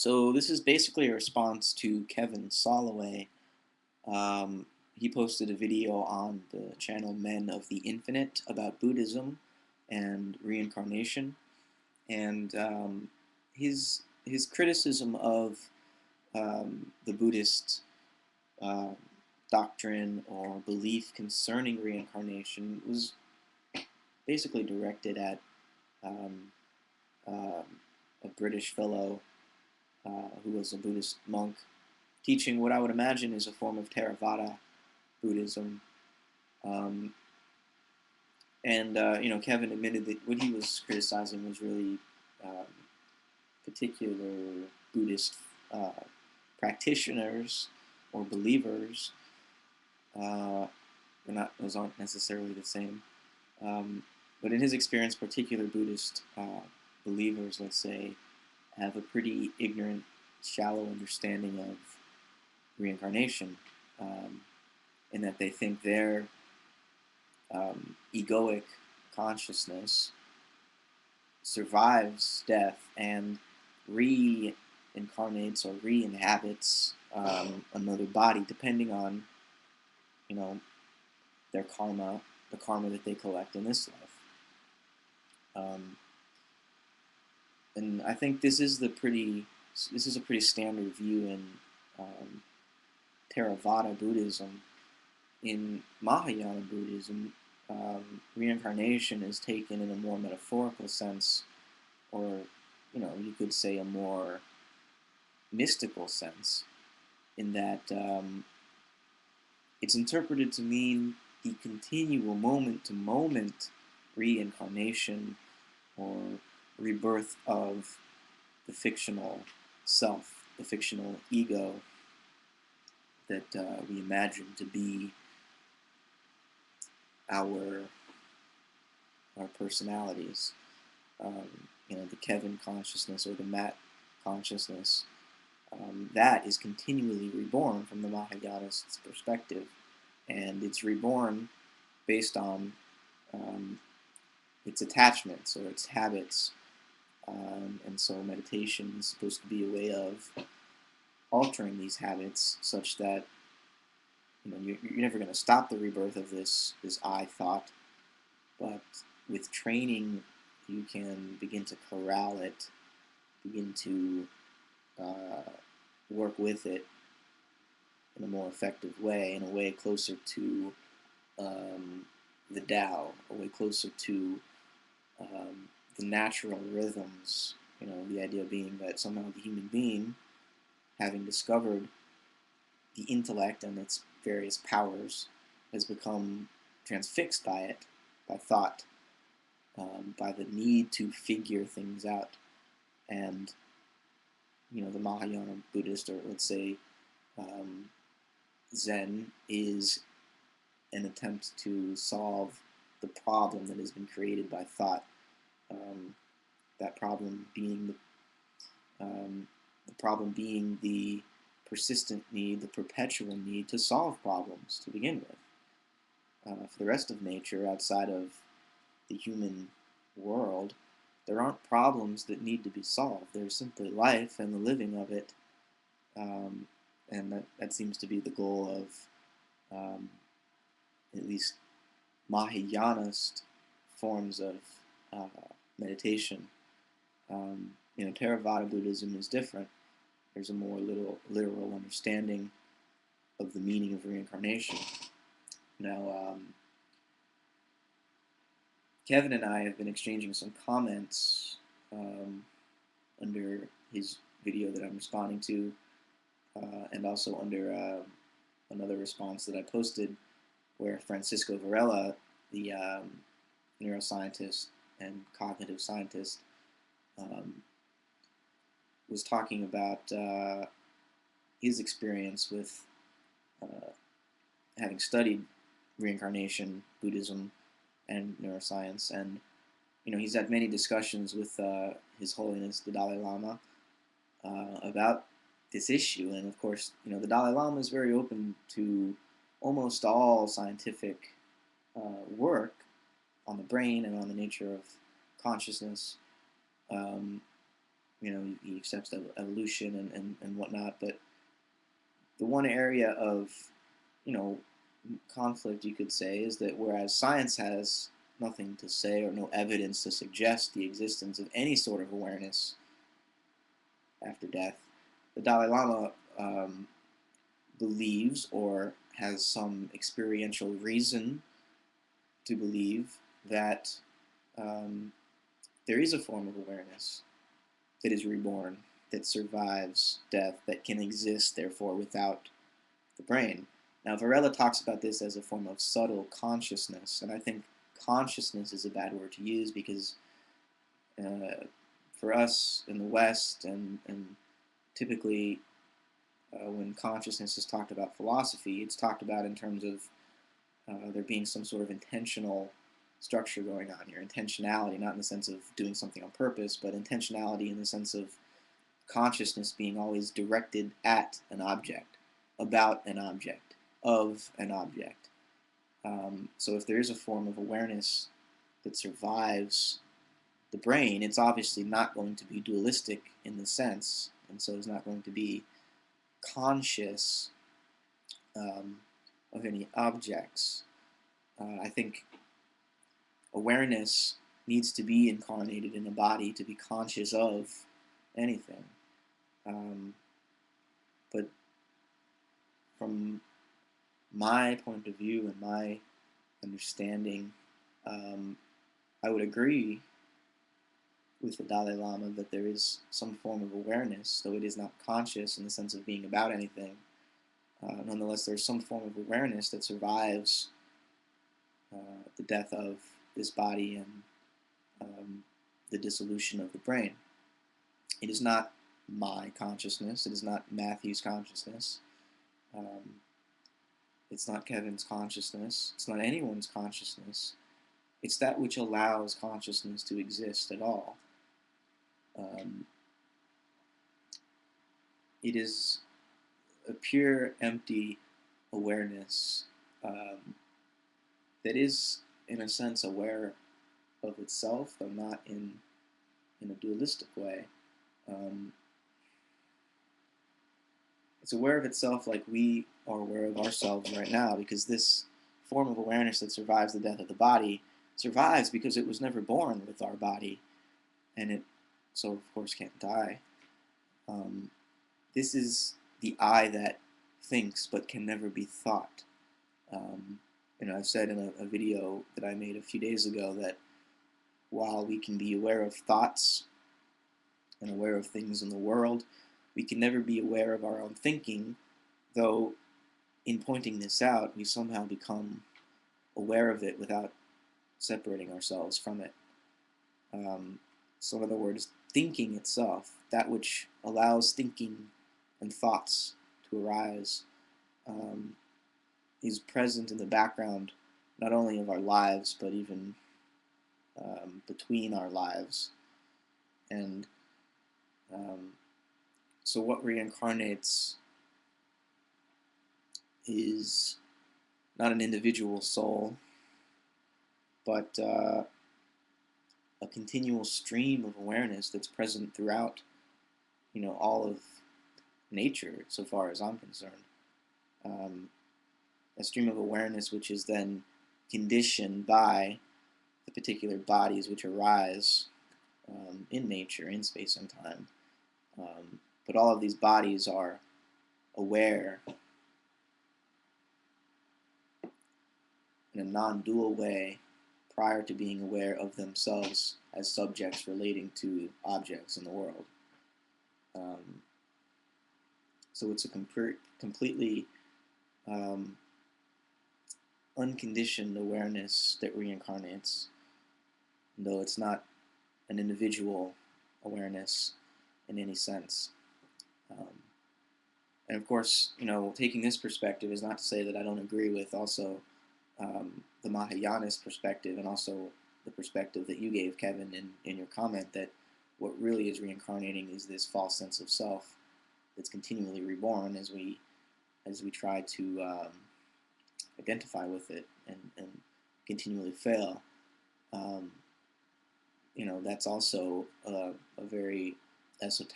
So this is basically a response to Kevin Soloway. He posted a video on the channel Men of the Infinite about Buddhism and reincarnation, and his criticism of the Buddhist uh, doctrine or belief concerning reincarnation was basically directed at um, uh, a British fellow who was a Buddhist monk teaching what I would imagine is a form of Theravada Buddhism. Um, and Kevin admitted that what he was criticizing was really um, particular Buddhist uh, practitioners or believers. Those aren't necessarily the same. Um, but in his experience, particular Buddhist believers, let's say, have a pretty ignorant, shallow understanding of reincarnation, um, in that they think their egoic consciousness survives death and reincarnates or re-inhabits another body, depending on you know their karma, the karma that they collect in this life. And I think this is a pretty standard view in um, Theravada Buddhism. In Mahayana Buddhism, reincarnation is taken in a more metaphorical sense, or you could say a more mystical sense, in that it's interpreted to mean the continual moment-to-moment reincarnation or rebirth of the fictional self, the fictional ego that we imagine to be our our personalities. The Kevin consciousness or the Matt consciousness, that is continually reborn from the Mahayanist's perspective, and it's reborn based on its attachments or its habits, and so meditation is supposed to be a way of altering these habits such that you're never going to stop the rebirth of this I thought, but with training you can begin to corral it, begin to work with it in a more effective way, in a way closer to the Tao, a way closer to the natural rhythms. The idea being that somehow the human being, having discovered the intellect and its various powers, has become transfixed by it, by thought, by the need to figure things out. And the Mahayana Buddhist, or let's say Zen, is an attempt to solve the problem that has been created by thought. That problem being the problem being the persistent need, the perpetual need to solve problems to begin with. For the rest of nature, outside of the human world, there aren't problems that need to be solved. There's simply life and the living of it, and that seems to be the goal of at least Mahayanist forms of meditation. Theravada Buddhism is different. There's a more literal understanding of the meaning of reincarnation. Now, Kevin and I have been exchanging some comments under his video that I'm responding to, and also under another response that I posted, where Francisco Varela, the neuroscientist and cognitive scientist, was talking about his experience with having studied reincarnation, Buddhism, and neuroscience. And he's had many discussions with His Holiness the Dalai Lama about this issue. And of course, the Dalai Lama is very open to almost all scientific work on the brain and on the nature of consciousness. he accepts evolution and whatnot. But the one area of, you know, conflict, you could say, is that whereas science has nothing to say or no evidence to suggest the existence of any sort of awareness after death, the Dalai Lama believes, or has some experiential reason to believe, that um, there is a form of awareness that is reborn, that survives death, that can exist, therefore, without the brain. Now, Varela talks about this as a form of subtle consciousness, and I think consciousness is a bad word to use because for us in the West, and typically when consciousness is talked about philosophy, it's talked about in terms of there being some sort of intentional structure going on here. Intentionality, not in the sense of doing something on purpose, but intentionality in the sense of consciousness being always directed at an object, about an object, of an object. So if there is a form of awareness that survives the brain, it's obviously not going to be dualistic in the sense, and so it's not going to be conscious of any objects. I think awareness needs to be incarnated in a body to be conscious of anything. But from my point of view and my understanding, I would agree with the Dalai Lama that there is some form of awareness, though it is not conscious in the sense of being about anything. Nonetheless, there's some form of awareness that survives the death of this body and the dissolution of the brain. It is not my consciousness. It is not Matthew's consciousness. It's not Kevin's consciousness. It's not anyone's consciousness. It's that which allows consciousness to exist at all. It is a pure, empty awareness that is, in a sense, aware of itself, though not in a dualistic way. It's aware of itself like we are aware of ourselves right now, because this form of awareness that survives the death of the body survives because it was never born with our body, and it so of course can't die. This is the I that thinks but can never be thought. I've said in a video that I made a few days ago that while we can be aware of thoughts and aware of things in the world, we can never be aware of our own thinking, though in pointing this out, we somehow become aware of it without separating ourselves from it. So in other words, thinking itself, that which allows thinking and thoughts to arise, is present in the background not only of our lives, but even between our lives. And so what reincarnates is not an individual soul, but a continual stream of awareness that's present throughout, all of nature, so far as I'm concerned. A stream of awareness which is then conditioned by the particular bodies which arise in nature, in space and time. But all of these bodies are aware in a non-dual way prior to being aware of themselves as subjects relating to objects in the world. So it's a completely unconditioned awareness that reincarnates, though it's not an individual awareness in any sense. And of course, taking this perspective is not to say that I don't agree with also the Mahayanist perspective, and also the perspective that you gave, Kevin, in your comment, that what really is reincarnating is this false sense of self that's continually reborn as we try to identify with it and continually fail. That's also a very esoteric